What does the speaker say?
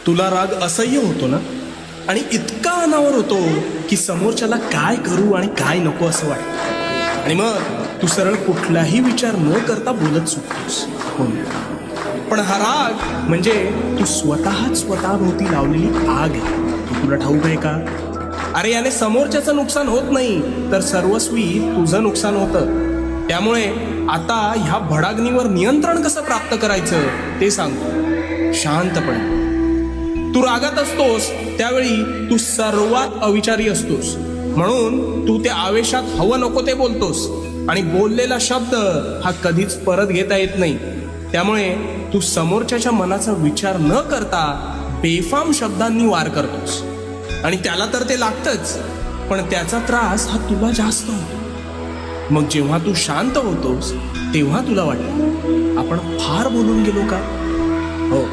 तुला राग असह्य होतो ना, आणि इतका अनावर होतो की समोरच्याला काय करू आणि काय नको असं वाटतं, आणि मग तू सरळ कुठलाही विचार न करता बोलत सुटतोस. पण हा राग म्हणजे तू स्वतःच स्वतःभोवती लावलेली आग आहे. हे तुला ठाऊक आहे का? अरे याने समोरच्याचं नुकसान होत नाही, तर सर्वस्वी तुझं नुकसान होतं. त्यामुळे आता ह्या भडाग्नीवर नियंत्रण कसं प्राप्त करायचं ते सांगतो. शांतपणे. तू रागात असतोस त्यावेळी तू सर्वात अविचारी असतोस, म्हणून तू त्या आवेशात हवं नको ते बोलतोस, आणि बोललेला शब्द हा कधीच परत घेता येत नाही. त्यामुळे तू समोरच्याच्या मनाचा विचार न करता बेफाम शब्दांनी वार करतोस, आणि त्याला तर ते लागतंच, पण त्याचा त्रास हा तुला जास्त होतो. मग जेव्हा तू शांत होतोस तेव्हा तुला वाटतं आपण फार बोलून गेलो का? हो,